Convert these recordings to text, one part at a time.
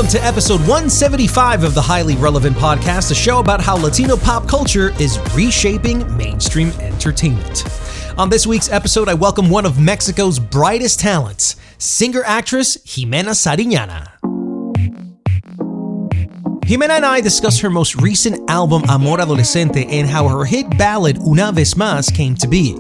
Welcome to episode 175 of the Highly Relevant Podcast, a show about how Latino pop culture is reshaping mainstream entertainment. On this week's episode, I welcome one of Mexico's brightest talents, singer-actress Ximena Sariñana. Ximena and I discuss her most recent album, Amor Adolescente, and how her hit ballad, Una Vez Más, came to be.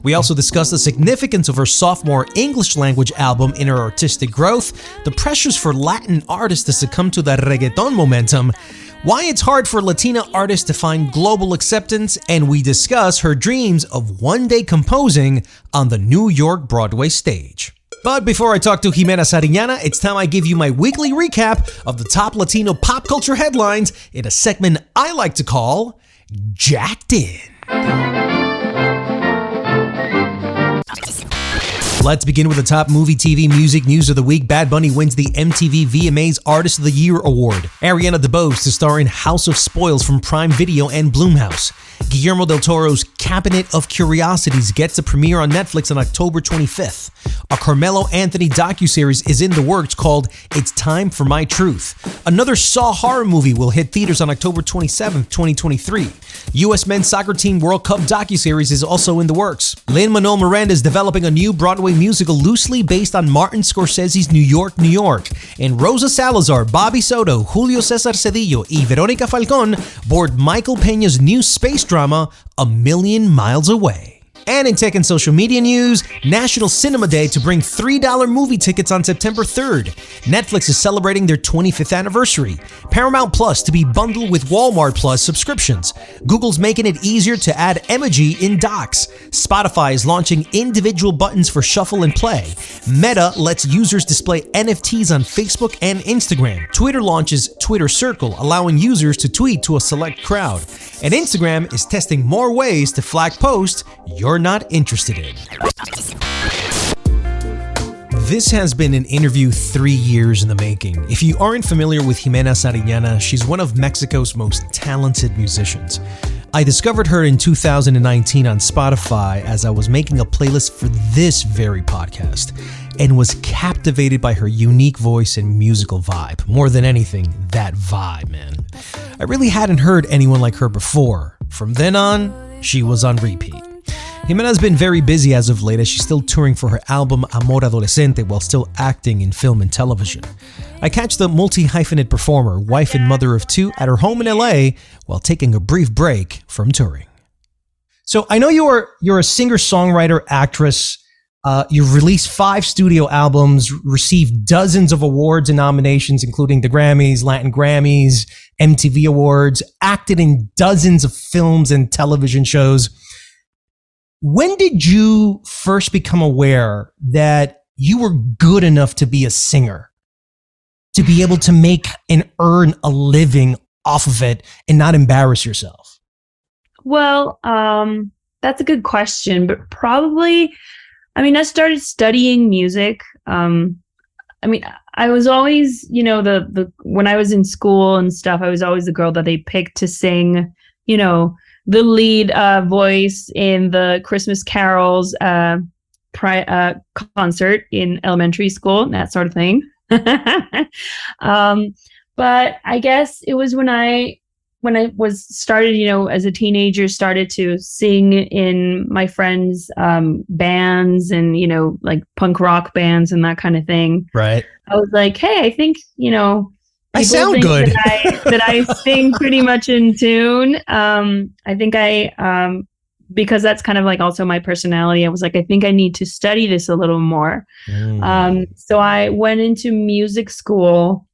We also discuss the significance of her sophomore English language album in her artistic growth, the pressures for Latin artists to succumb to the Reggaeton momentum, why it's hard for Latina artists to find global acceptance, and we discuss her dreams of one day composing on the New York Broadway stage. But before I talk to Ximena Sariñana, it's time I give you my weekly recap of the top Latino pop culture headlines in a segment I like to call Jacked In. Let's begin with the top movie, TV, music news of the week. Bad Bunny wins the MTV VMAs Artist of the Year award. Ariana DeBose to star in House of Spoils from Prime Video and Blumhouse. Guillermo del Toro's Cabinet of Curiosities gets a premiere on Netflix on October 25th. A Carmelo Anthony docuseries is in the works called It's Time for My Truth. Another Saw horror movie will hit theaters on October 27th, 2023. U.S. Men's Soccer Team World Cup docuseries is also in the works. Lin-Manuel Miranda is developing a new Broadway musical loosely based on Martin Scorsese's New York, New York. And Rosa Salazar, Bobby Soto, Julio Cesar Cedillo, y Veronica Falcón board Michael Peña's new space drama, A Million Miles Away. And in tech and social media news, National Cinema Day to bring $3 movie tickets on September 3rd. Netflix is celebrating their 25th anniversary. Paramount Plus to be bundled with Walmart Plus subscriptions. Google's making it easier to add emoji in docs. Spotify is launching individual buttons for shuffle and play. Meta lets users display NFTs on Facebook and Instagram. Twitter launches Twitter Circle, allowing users to tweet to a select crowd. And Instagram is testing more ways to flag posts you're not interested in. This has been an interview 3 years in the making. If you aren't familiar with Ximena Sariñana, she's one of Mexico's most talented musicians. I discovered her in 2019 on Spotify as I was making a playlist for this very podcast and was captivated by her unique voice and musical vibe. More than anything, that vibe, man. I really hadn't heard anyone like her before. From then on, she was on repeat. Ximena has been very busy as of late as she's still touring for her album Amor Adolescente while still acting in film and television. I catch the multi-hyphenate performer, wife and mother of two, at her home in LA while taking a brief break from touring. So I know you're a singer-songwriter, actress. You've released 5 studio albums, received dozens of awards and nominations, including the Grammys, Latin Grammys, MTV Awards, acted in dozens of films and television shows. When did you first become aware that you were good enough to be a singer, to be able to make and earn a living off of it and not embarrass yourself? Well, that's a good question, but probably, I started studying music. I was always, when I was in school and stuff, I was always the girl that they picked to sing, the lead voice in the Christmas carols concert in elementary school, that sort of thing. But I guess it was when I was started, as a teenager, started to sing in my friends' bands and, like punk rock bands and that kind of thing. Right. I was like, hey, I think, I sound good. that I sing pretty much in tune. I think because that's kind of like also my personality, I was like, I think I need to study this a little more. So I went into music school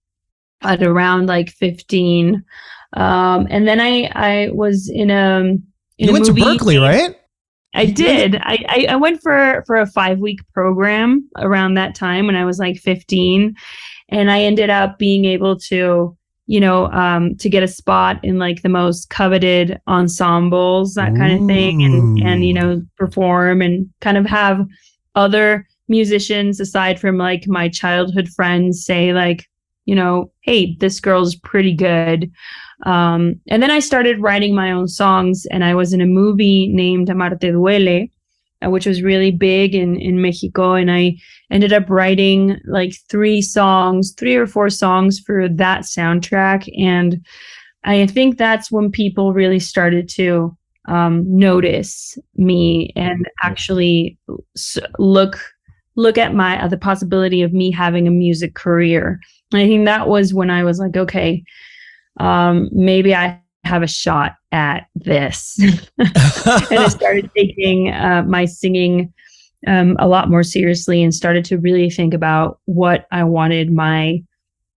at around like 15. And then I was in a You went to Berkeley, right? I did. I went for a 5-week program around that time when I was like 15. And I ended up being able to, to get a spot in like the most coveted ensembles, that kind of thing, and perform and kind of have other musicians aside from like my childhood friends say like, hey, this girl's pretty good. And then I started writing my own songs, and I was in a movie named Amarte Duele which was really big in Mexico. And I ended up writing like 3 or 4 songs for that soundtrack. And I think that's when people really started to notice me and actually look at the possibility of me having a music career. And I think that was when I was like, okay, maybe I have a shot at this. And I started taking my singing a lot more seriously and started to really think about what I wanted my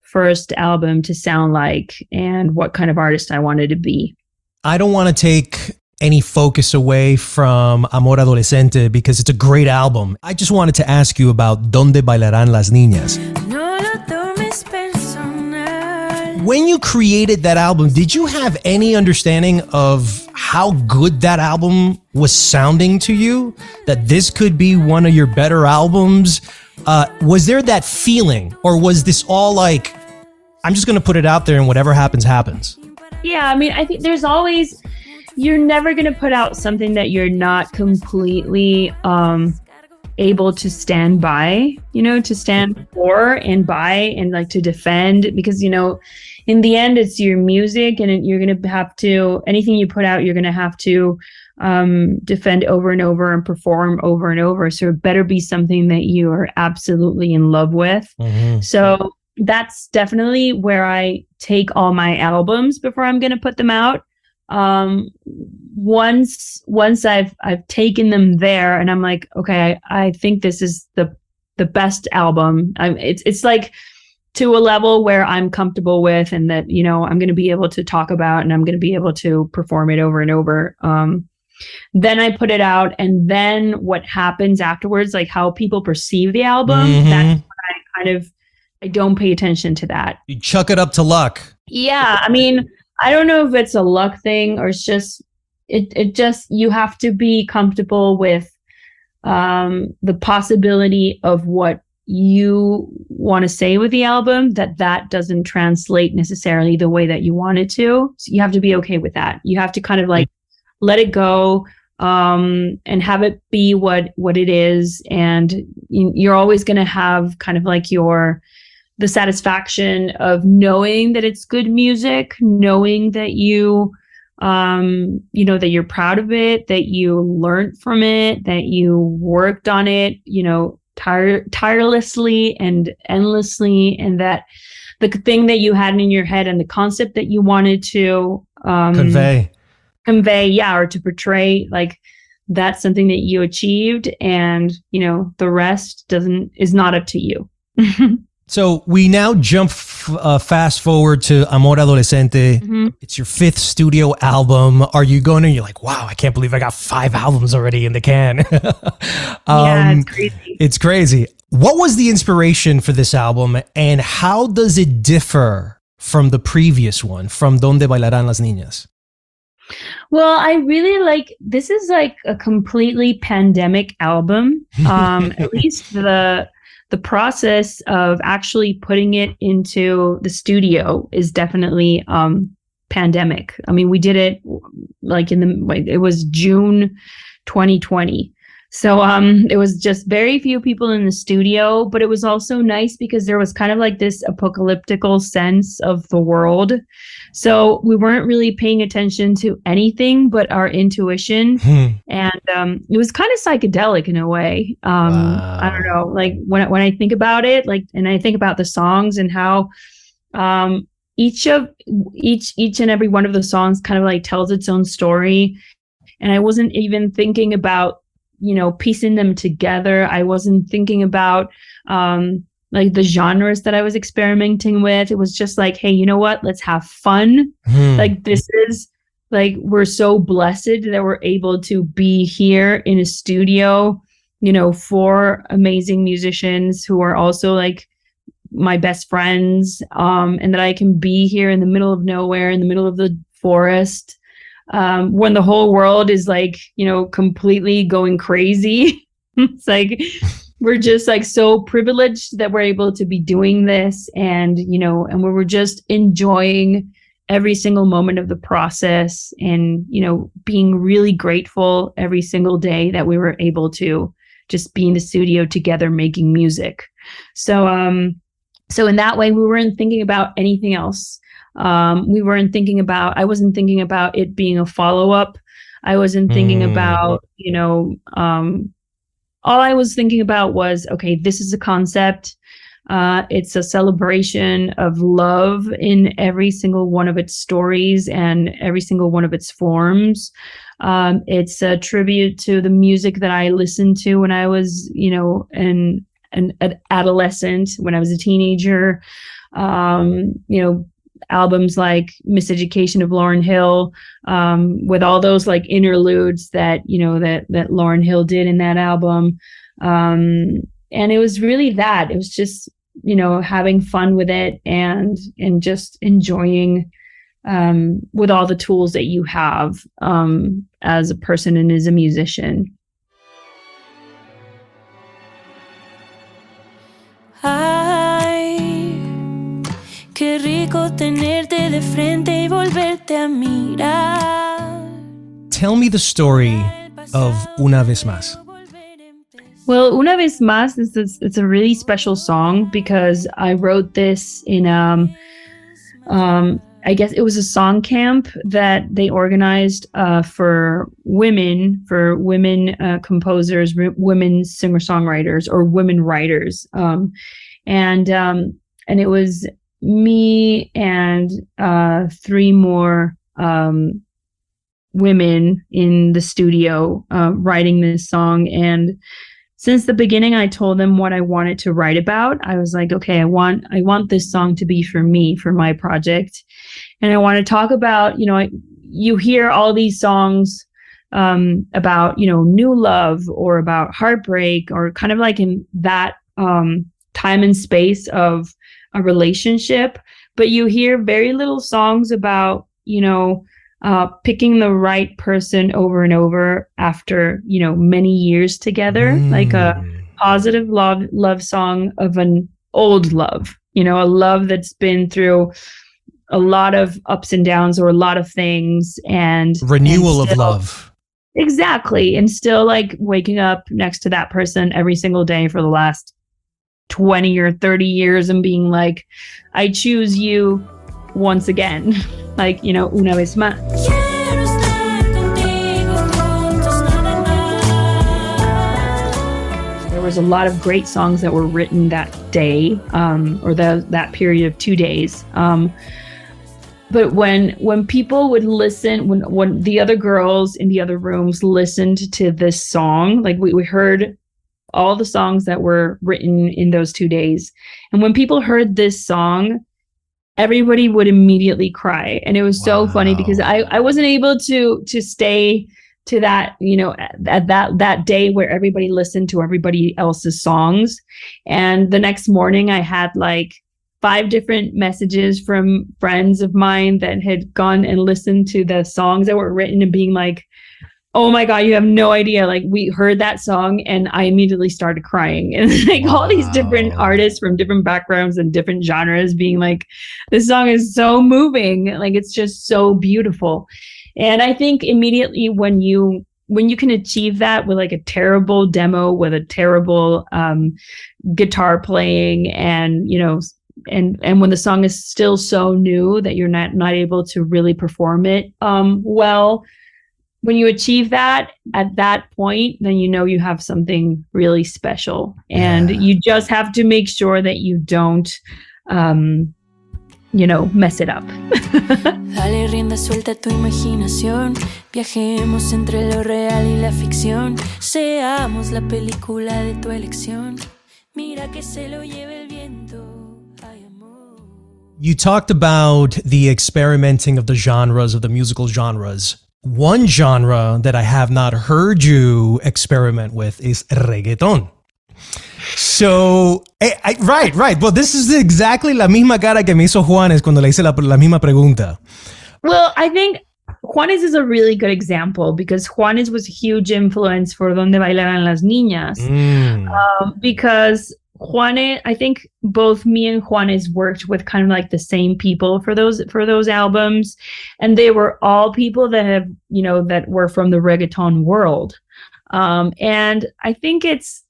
first album to sound like and what kind of artist I wanted to be. I don't want to take any focus away from Amor Adolescente because it's a great album. I just wanted to ask you about Donde Bailarán las Niñas. When you created that album, did you have any understanding of how good that album was sounding to you? That this could be one of your better albums? Was there that feeling, or was this all like, I'm just going to put it out there and whatever happens, happens? Yeah, I mean, I think there's always, you're never going to put out something that you're not completely able to stand by, to stand for and by and like to defend, because, in the end, it's your music and you're going to have to, anything you put out, you're going to have to defend over and over and perform over and over. So it better be something that you are absolutely in love with. Mm-hmm. So that's definitely where I take all my albums before I'm going to put them out. Once I've taken them there and I'm like, okay, I think this is the best album. It's like to a level where I'm comfortable with, and that, I'm going to be able to talk about, and I'm going to be able to perform it over and over. Then I put it out, and then what happens afterwards, like how people perceive the album, mm-hmm. That's when I don't pay attention to that. You chuck it up to luck. Yeah. I mean, I don't know if it's a luck thing or it's just, it just, you have to be comfortable with the possibility of what you want to say with the album, that doesn't translate necessarily the way that you want it to. So you have to be okay with that. You have to kind of like let it go and have it be what it is. And you're always going to have kind of like the satisfaction of knowing that it's good music, knowing that that you're proud of it, that you learned from it, that you worked on it, tirelessly and endlessly, and that the thing that you had in your head and the concept that you wanted to convey, or to portray, like that's something that you achieved, and the rest is not up to you. So we now jump fast forward to Amor Adolescente. Mm-hmm. It's your 5th studio album. Are you going and you're like, wow, I can't believe I got 5 albums already in the can. Yeah, it's crazy. It's crazy. What was the inspiration for this album, and how does it differ from the previous one, from Donde Bailarán las Niñas? Well, I really this is like a completely pandemic album. At least the process of actually putting it into the studio is definitely pandemic. I mean, we did it it was June 2020. So it was just very few people in the studio, but it was also nice because there was kind of like this apocalyptical sense of the world. So we weren't really paying attention to anything but our intuition. And it was kind of psychedelic in a way. Wow. I don't know, like when I think about it, and I think about the songs and how each and every one of the songs kind of like tells its own story. And I wasn't even thinking about, piecing them together. I wasn't thinking about the genres that I was experimenting with. It was just like, hey, you know what? Let's have fun. Like this is we're so blessed that we're able to be here in a studio, 4 amazing musicians who are also like my best friends, and that I can be here in the middle of nowhere, in the middle of the forest, when the whole world is completely going crazy. It's like we're just so privileged that we're able to be doing this, and and we were just enjoying every single moment of the process and, being really grateful every single day that we were able to just be in the studio together making music. So in that way, we weren't thinking about anything else. I wasn't thinking about it being a follow-up. I wasn't thinking about, all I was thinking about was, okay, this is a concept. It's a celebration of love in every single one of its stories and every single one of its forms. It's a tribute to the music that I listened to when I was, an adolescent, when I was a teenager. Albums like Miseducation of Lauryn Hill, with all those like interludes that that Lauryn Hill did in that album, and it was really that. It was just having fun with it and just enjoying with all the tools that you have as a person and as a musician. Qué rico tenerte de frente y volverte a mirar. Tell me the story of Una Vez Más. Well, Una Vez Más it's a really special song because I wrote this in I guess it was a song camp that they organized for women composers, women singer-songwriters, or women writers, and it was me and 3 more women in the studio writing this song. And since the beginning, I told them what I wanted to write about. I was like, okay, I want this song to be for me, for my project. And I want to talk about, you hear all these songs about, new love or about heartbreak, or kind of like in that time and space of a relationship, but you hear very little songs about, picking the right person over and over after, many years together, like a positive love song of an old love, a love that's been through a lot of ups and downs or a lot of things, and renewal of love. Exactly. And still like waking up next to that person every single day for the last 20 or 30 years and being like, I choose you once again, like, una vez más. There was a lot of great songs that were written that day, or that period of 2 days. But when people would listen, when the other girls in the other rooms listened to this song, like we heard all the songs that were written in those 2 days. And when people heard this song, everybody would immediately cry. And it was so funny because I wasn't able to stay to that, at that day where everybody listened to everybody else's songs. And the next morning I had like 5 different messages from friends of mine that had gone and listened to the songs that were written and being like, oh my God, you have no idea. Like, we heard that song and I immediately started crying. And like all these different artists from different backgrounds and different genres being like, this song is so moving. Like, it's just so beautiful. And I think immediately when you can achieve that with like a terrible demo, with a terrible guitar playing, and, and when the song is still so new that you're not able to really perform it well, when you achieve that at that point, then you have something really special. And you just have to make sure that you don't, mess it up. Dale rienda suelta a tu imaginación. Viajemos entre lo real y la ficción. Seamos la película de tu elección. Mira que se lo lleve el viento. Ay, amor. You talked about the experimenting of the genres, of the musical genres. One genre that I have not heard you experiment with is reggaeton. So, right. Well, this is exactly la misma cara que me hizo Juanes cuando le hice la misma pregunta. Well, I think Juanes is a really good example because Juanes was a huge influence for Donde Bailaran las Niñas. Because Juanes, I think both me and Juanes worked with kind of like the same people for those albums, and they were all people that have, you know, that were from the reggaeton world. And I think it's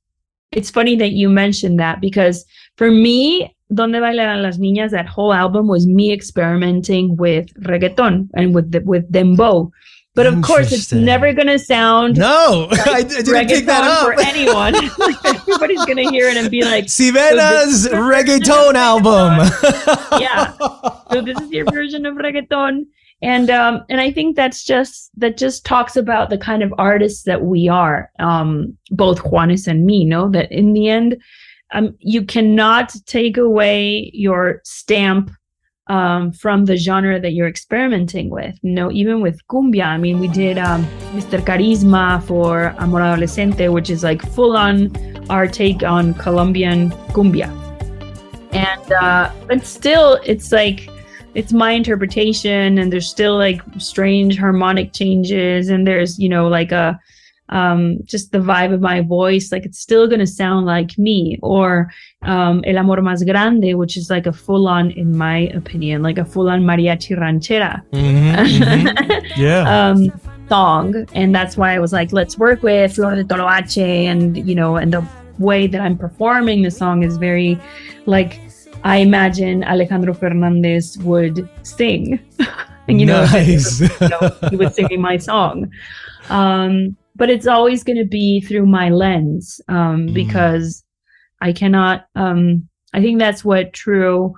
funny that you mentioned that, because for me, Donde Bailarán las Niñas, that whole album was me experimenting with reggaeton and with dembow. But of course, it's never going to sound like I didn't pick that up for anyone. Everybody's going to hear it and be like, Ximena's reggaeton album. Yeah. So this is your version of reggaeton. And I think that just talks about the kind of artists that we are, both Juanes and me, know that in the end, you cannot take away your stamp from the genre that you're experimenting with. You know, even with cumbia, I mean, we did Mr. Carisma for Amor Adolescente, which is like full on our take on Colombian cumbia. And but still, it's like, it's my interpretation, and there's still like strange harmonic changes, and there's, you know, like a just the vibe of my voice, like it's still going to sound like me. Or El Amor Más Grande, which is like a full-on, in my opinion, like a full-on mariachi ranchera song. And that's why I was like, let's work with Flor de Toloache. And, you know, and the way that I'm performing the song is very like I imagine Alejandro Fernandez would sing. And, you know, nice. He was singing my song. But it's always going to be through my lens, because I cannot, I think that's what true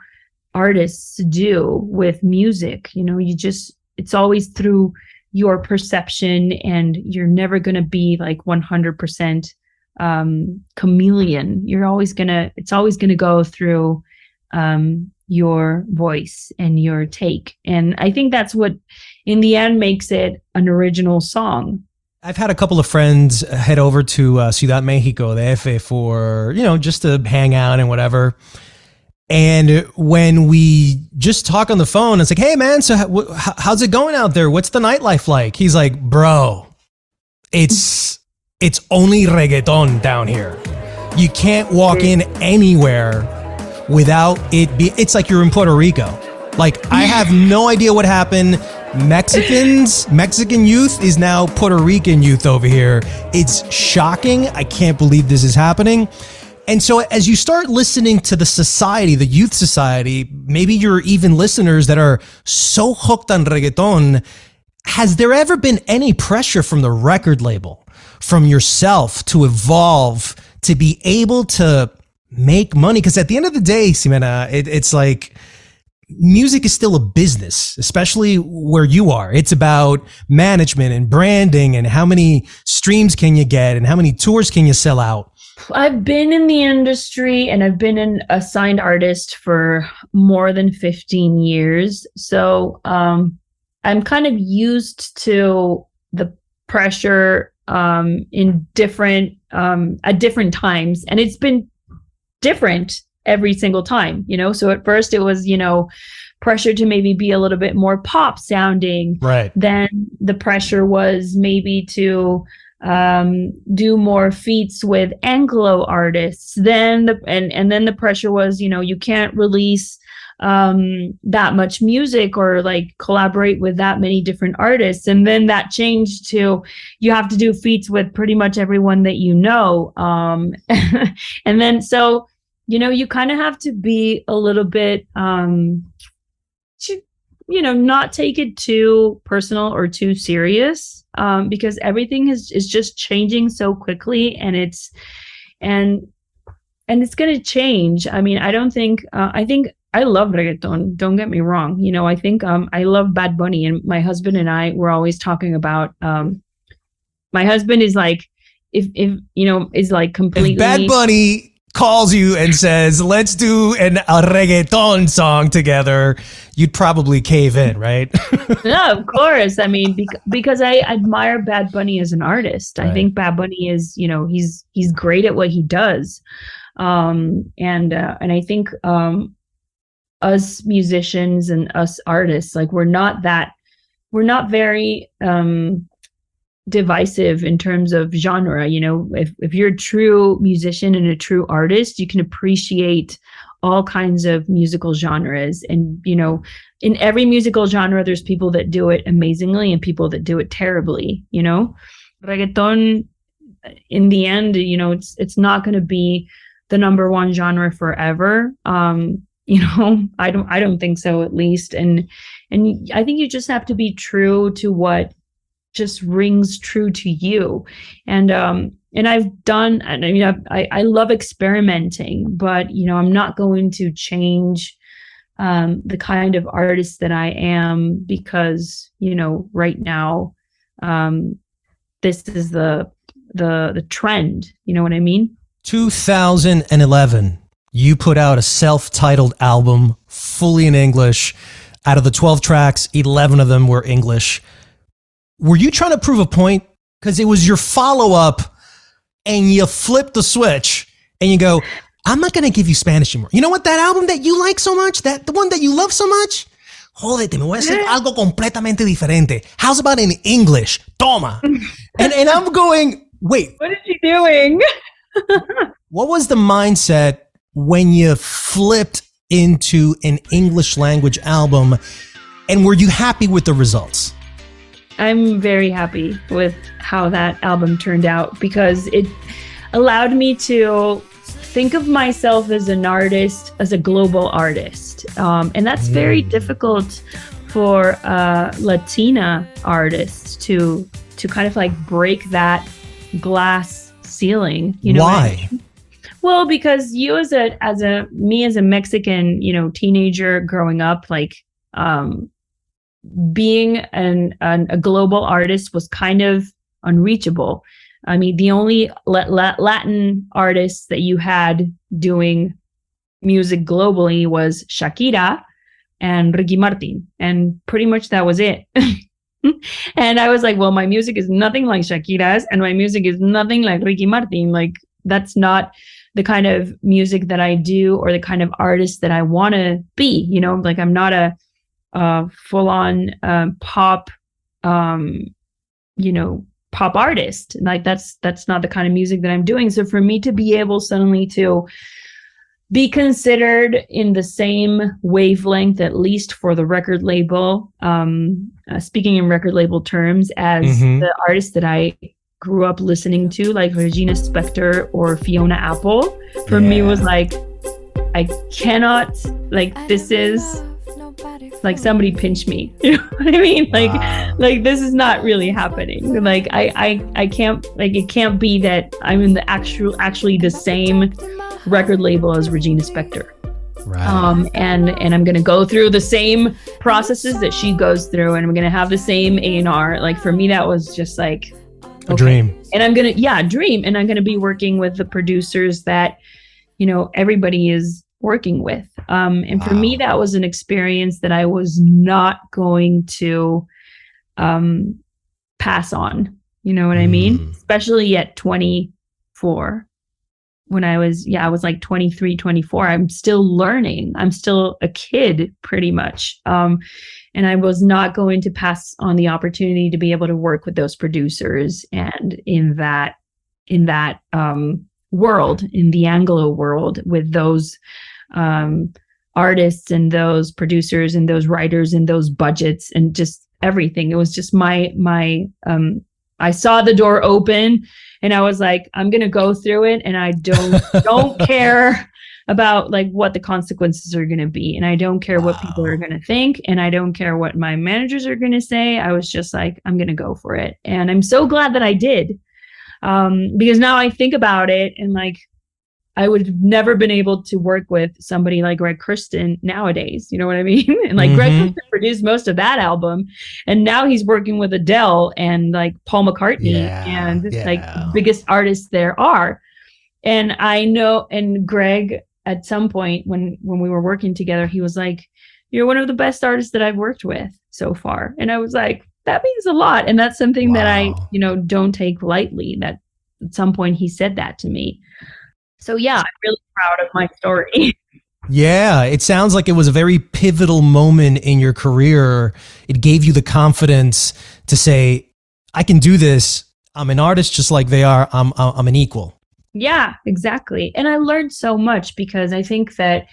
artists do with music. You know, it's always through your perception, and you're never going to be like 100% chameleon. It's always going to go through your voice and your take. And I think that's what in the end makes it an original song. I've had a couple of friends head over to Ciudad Mexico, the DF, for, you know, just to hang out and whatever. And when we just talk on the phone, it's like, hey, man, so how's it going out there? What's the nightlife like? He's like, bro, it's only reggaeton down here. You can't walk in anywhere without it be. It's like you're in Puerto Rico. Like, I have no idea what happened. Mexican youth is now Puerto Rican youth over here. It's shocking. I can't believe this is happening. And so as you start listening to the society, the youth society, maybe you're even listeners that are so hooked on reggaeton, has there ever been any pressure from the record label, from yourself, to evolve, to be able to make money? Because at the end of the day, Ximena, it's like, music is still a business, especially where you are. It's about management and branding, and how many streams can you get, and how many tours can you sell out. I've been in the industry, and I've been an assigned artist for more than 15 years. So I'm kind of used to the pressure in different at different times, and it's been different every single time, you know. So at first it was, you know, pressure to maybe be a little bit more pop sounding. Right. Then the pressure was maybe to do more feats with Anglo artists. Then then the pressure was, you know, you can't release that much music or like collaborate with that many different artists. And then that changed to, you have to do feats with pretty much everyone that you know. And then so, you know, you kind of have to be a little bit, you know, not take it too personal or too serious, because everything is just changing so quickly, and it's going to change. I mean, I don't think, I think I love reggaeton. Don't get me wrong. You know, I think I love Bad Bunny, and my husband and I were always talking about, my husband is like, if you know, is like completely. If Bad Bunny calls you and says, let's do a reggaeton song together, you'd probably cave in, right? No, of course. I mean, because I admire Bad Bunny as an artist. Right. I think Bad Bunny is, you know, he's great at what he does. And I think us musicians and us artists, like we're not very divisive in terms of genre. You know, if you're a true musician and a true artist, you can appreciate all kinds of musical genres. And, you know, in every musical genre, there's people that do it amazingly and people that do it terribly, you know. Reggaeton, in the end, you know, it's not going to be the number one genre forever. You know, I don't think so, at least. And I think you just have to be true to what just rings true to you. And I've done, and I mean, I love experimenting, but, you know, I'm not going to change the kind of artist that I am because, you know, right now, this is the trend. You know what I mean? 2011, you put out a self-titled album, fully in English. Out of the 12 tracks, 11 of them were English. Were you trying to prove a point? Because it was your follow-up, and you flip the switch, and you go, I'm not going to give you Spanish anymore. You know what? That album that you like so much, the one that you love so much, jódete, me voy a hacer algo completamente diferente. How's about in English? Toma. And I'm going, wait. What is she doing? What was the mindset when you flipped into an English language album, and were you happy with the results? I'm very happy with how that album turned out because it allowed me to think of myself as an artist, as a global artist. And that's very difficult for Latina artists to kind of like break that glass ceiling. You know why? What I mean? Well, because you as a Mexican, you know, teenager growing up, like being a global artist was kind of unreachable. I mean, the only Latin artists that you had doing music globally was Shakira and Ricky Martin, and pretty much that was it. And I was like, well, my music is nothing like Shakira's, and my music is nothing like Ricky Martin. Like, that's not the kind of music that I do or the kind of artist that I want to be. You know, like I'm not a full-on pop, you know, pop artist. Like that's not the kind of music that I'm doing. So for me to be able suddenly to be considered in the same wavelength, at least for the record label, speaking in record label terms, as the artist that I grew up listening to, like Regina Spektor or Fiona Apple, for me was like, I cannot, like, this is like somebody pinch me. You know what I mean? Like this is not really happening. Like I can't, like, it can't be that I'm in the actually the same record label as Regina Spektor. Right. And I'm going to go through the same processes that she goes through, and I'm going to have the same A&R. Like for me, that was just like a dream. And I'm going to, dream. And I'm going to be working with the producers that, you know, everybody is working with. And for me, that was an experience that I was not going to pass on. You know what I mean? Especially at 24. When I was like 23, 24, I'm still learning. I'm still a kid pretty much. And I was not going to pass on the opportunity to be able to work with those producers and in that world, in the Anglo world, with those artists and those producers and those writers and those budgets and just everything. It was just my I saw the door open and I was like, I'm going to go through it, and I don't care about like what the consequences are going to be. And I don't care what people are going to think. And I don't care what my managers are going to say. I was just like, I'm going to go for it. And I'm so glad that I did. Because now I think about it, and like, I would have never been able to work with somebody like Greg Kurstin nowadays. You know what I mean? And like Greg Kurstin produced most of that album, and now he's working with Adele and like Paul McCartney and like biggest artists there are. And I know, and Greg at some point when we were working together, he was like, "You're one of the best artists that I've worked with so far." And I was like, that means a lot. And that's something that I, you know, don't take lightly, that at some point he said that to me. So yeah, I'm really proud of my story. Yeah, it sounds like it was a very pivotal moment in your career. It gave you the confidence to say, I can do this. I'm an artist just like they are. I'm an equal. Yeah, exactly. And I learned so much because I think that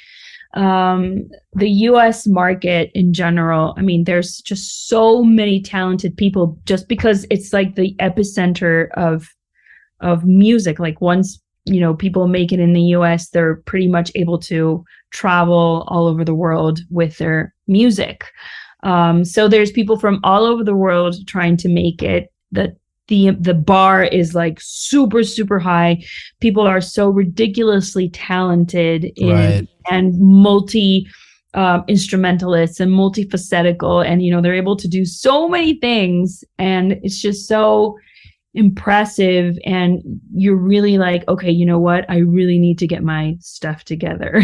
the US market in general, I mean, there's just so many talented people just because it's like the epicenter of music. Like once, people make it in the US, they're pretty much able to travel all over the world with their music. So there's people from all over the world trying to make it. The bar is like super, super high. People are so ridiculously talented and multi instrumentalists and multifacetical. And, they're able to do so many things. And it's just so impressive. And you're really like, okay, you know what? I really need to get my stuff together.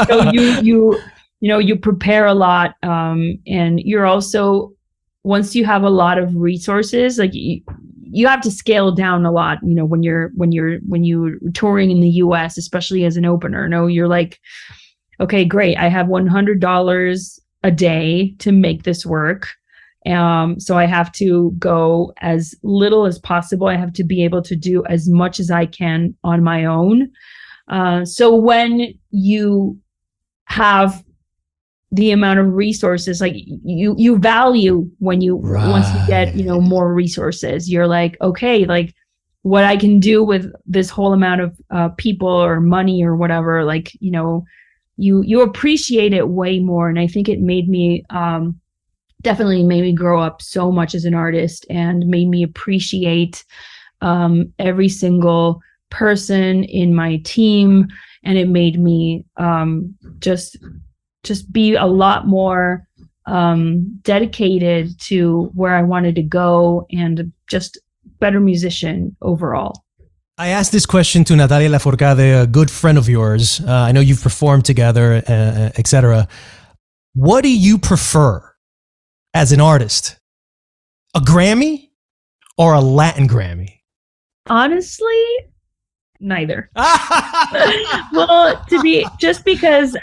So you prepare a lot. And you're also, once you have a lot of resources, like you have to scale down a lot, when you're touring in the US, especially as an opener. No, you're like, okay, great. I have $100 a day to make this work. So I have to go as little as possible. I have to be able to do as much as I can on my own. So when you have the amount of resources, like you value once you get, more resources, you're like, okay, like what I can do with this whole amount of people or money or whatever, like, you appreciate it way more. And I think it made me, definitely made me grow up so much as an artist and made me appreciate every single person in my team. And it made me just be a lot more dedicated to where I wanted to go and just better musician overall. I asked this question to Natalia Lafourcade, a good friend of yours. I know you've performed together, etc. What do you prefer as an artist? A Grammy or a Latin Grammy? Honestly, neither. Well, because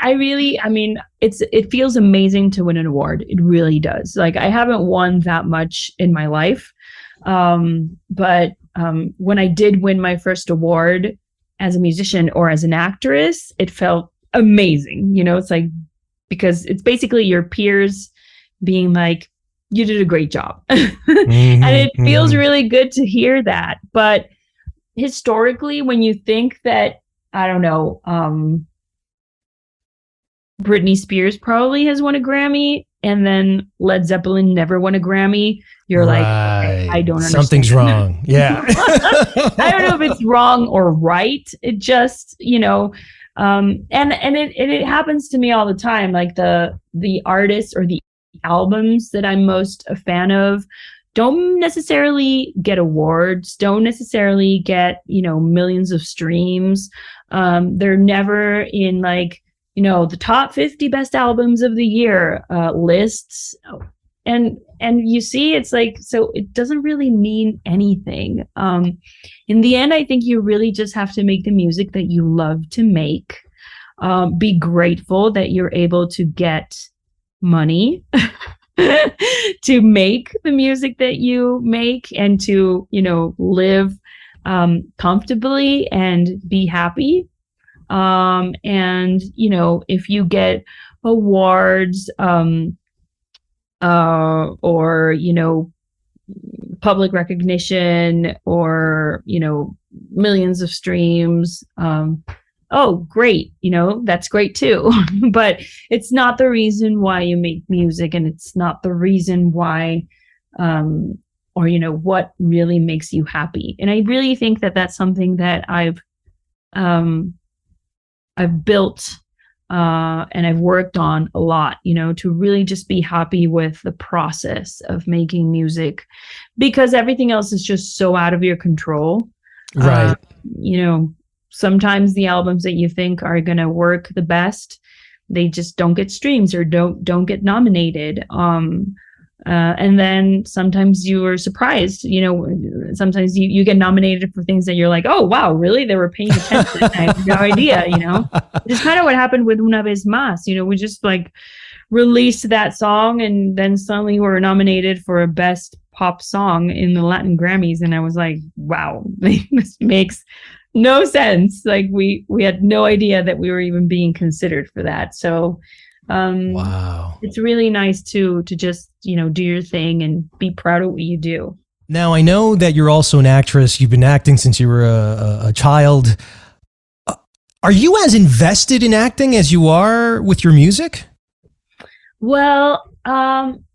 it feels amazing to win an award. It really does. Like I haven't won that much in my life. But when I did win my first award as a musician or as an actress, it felt amazing. It's like, because it's basically your peers being like, you did a great job. And it feels really good to hear that. But historically, when you think that, I don't know, Britney Spears probably has won a Grammy and then Led Zeppelin never won a Grammy, you're like, okay, I don't understand. Something's wrong. Yeah. I don't know if it's wrong or right. It just, and it happens to me all the time. Like the artists or the albums that I'm most a fan of don't necessarily get awards, don't necessarily get, millions of streams. They're never in like, the top 50 best albums of the year lists. And you see, it's like, so it doesn't really mean anything. In the end, I think you really just have to make the music that you love to make. Be grateful that you're able to get money to make the music that you make and to, live comfortably and be happy. And, if you get awards or, public recognition or, millions of streams, oh, great. That's great too. But it's not the reason why you make music, and it's not the reason why, or, what really makes you happy. And I really think that that's something that I've built, and I've worked on a lot, to really just be happy with the process of making music, because everything else is just so out of your control. Right. Sometimes the albums that you think are going to work the best, they just don't get streams or don't get nominated. And then sometimes you are surprised, sometimes you get nominated for things that you're like, oh, wow, really? They were paying attention. I have no idea, It's kind of what happened with Una Vez Más. We just like released that song and then suddenly we're nominated for a best pop song in the Latin Grammys. And I was like, wow, this makes no sense. Like we had no idea that we were even being considered for that. So wow, it's really nice to just, do your thing and be proud of what you do. Now, I know that you're also an actress. You've been acting since you were a child. Are you as invested in acting as you are with your music? Well,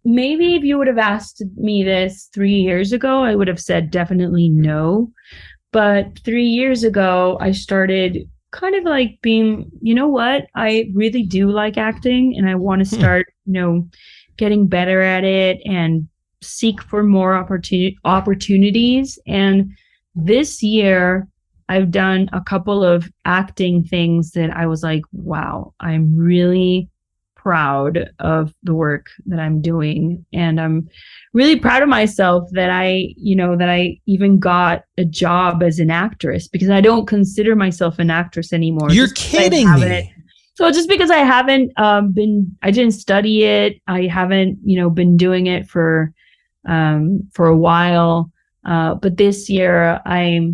maybe if you would have asked me this 3 years ago, I would have said definitely no. But 3 years ago, I started kind of like being, you know what? I really do like acting and I want to start, getting better at it and seek for more opportunities. And this year, I've done a couple of acting things that I was like, wow, I'm really proud of the work that I'm doing. And I'm really proud of myself that I even got a job as an actress, because I don't consider myself an actress anymore. You're kidding me. So just because I haven't I didn't study it. I haven't, been doing it for a while. But this year I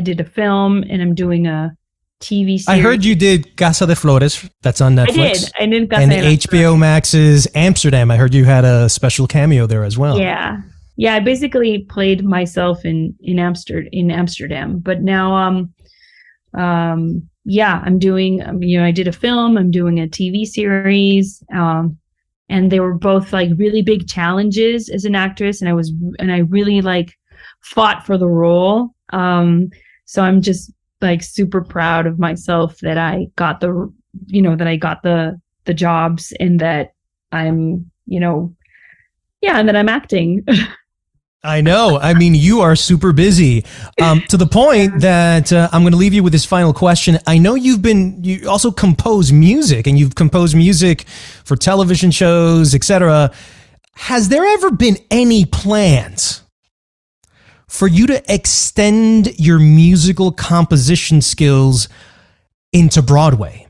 did a film and I'm doing a TV series. I heard you did Casa de Flores. That's on Netflix. I did Casa and de Flores. HBO Max's Amsterdam. I heard you had a special cameo there as well. Yeah. I basically played myself in Amsterdam. But now, I'm doing. I did a film. I'm doing a TV series. And they were both like really big challenges as an actress, and I really like fought for the role. So I'm just like super proud of myself that I got the jobs, and that I'm, and that I'm acting. I know. I mean, you are super busy, to the point that I'm going to leave you with this final question. I know you also compose music, and you've composed music for television shows, etc. Has there ever been any plans for you to extend your musical composition skills into Broadway?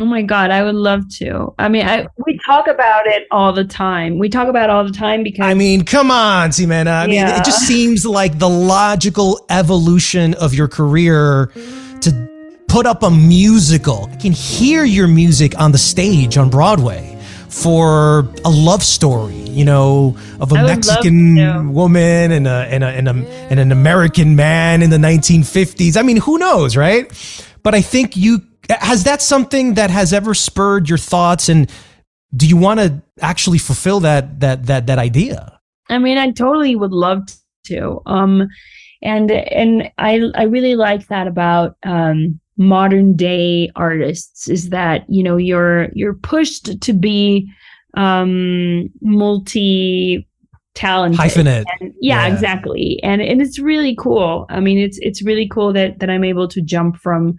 Oh my God, I would love to. I mean, we talk about it all the time. Because I mean, come on, Ximena. I mean, it just seems like the logical evolution of your career to put up a musical. I can hear your music on the stage on Broadway for a love story, of a Mexican woman and an American man in the 1950s. I mean, who knows, right? But I think has that something that has ever spurred your thoughts, and do you want to actually fulfill that idea? I mean, I totally would love to. And I really like that about modern day artists, is that you're pushed to be multi talented. Hyphenate. Yeah, exactly. And it's really cool. I mean, it's really cool that I'm able to jump from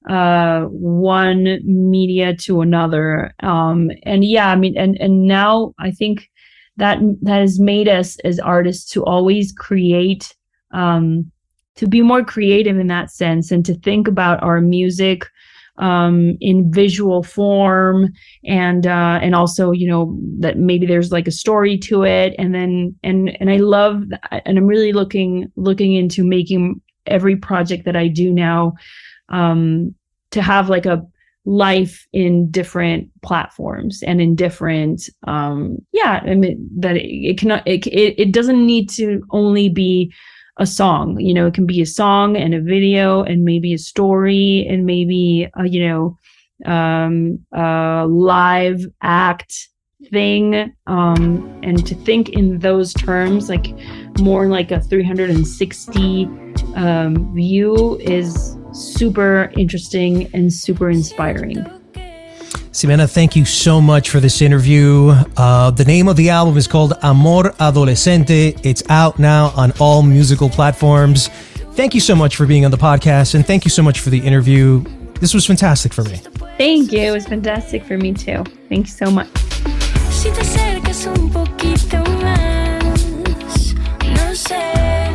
one media to another. And now I think that has made us as artists to always create, to be more creative in that sense, and to think about our music in visual form, and also that maybe there's like a story to it, and I love that, and I'm really looking into making every project that I do now to have like a life in different platforms and in different I mean that it doesn't need to only be a song. It can be a song and a video and maybe a story and maybe a live act thing, and to think in those terms, like more like a 360 view, is super interesting and super inspiring. Ximena, thank you so much for this interview. The name of the album is called Amor Adolescente. It's out now on all musical platforms. Thank you so much for being on the podcast, and thank you so much for the interview. This was fantastic for me. Thank you. It was fantastic for me too. Thank you so much. Si te acercas un poquito más, no sé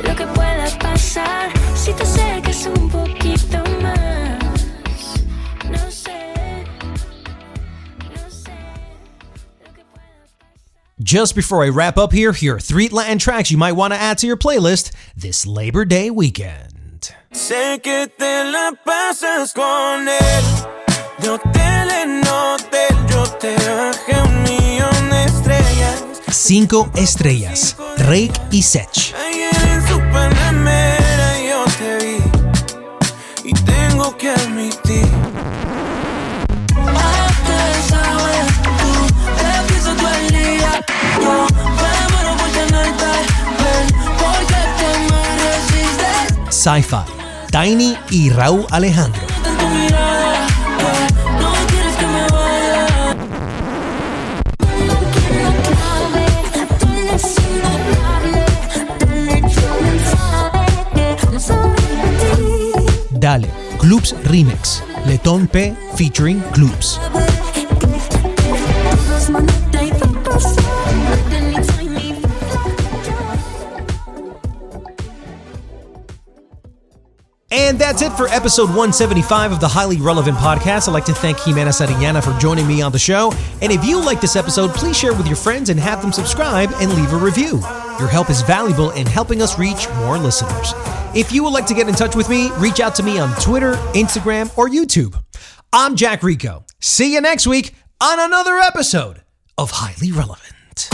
lo que pueda pasar. Si te acercas un poquito más, no sé lo que pueda pasar. just before I wrap up here are 3 Latin tracks you might want to add to your playlist this Labor Day weekend. Sé que te la pasas con él, de hotel en hotel, yo te bajé 1,000,000 de estrellas. 5 estrellas, Rake y Sech. Ayer en su Panamera yo te vi y tengo que admitir. Sci-Fi, Tiny y Raúl Alejandro. Dale, Clubs Remix, Letón P featuring Clubs. And that's it for episode 175 of the Highly Relevant Podcast. I'd like to thank Ximena Sariñana for joining me on the show. And if you like this episode, please share with your friends and have them subscribe and leave a review. Your help is valuable in helping us reach more listeners. If you would like to get in touch with me, reach out to me on Twitter, Instagram, or YouTube. I'm Jack Rico. See you next week on another episode of Highly Relevant.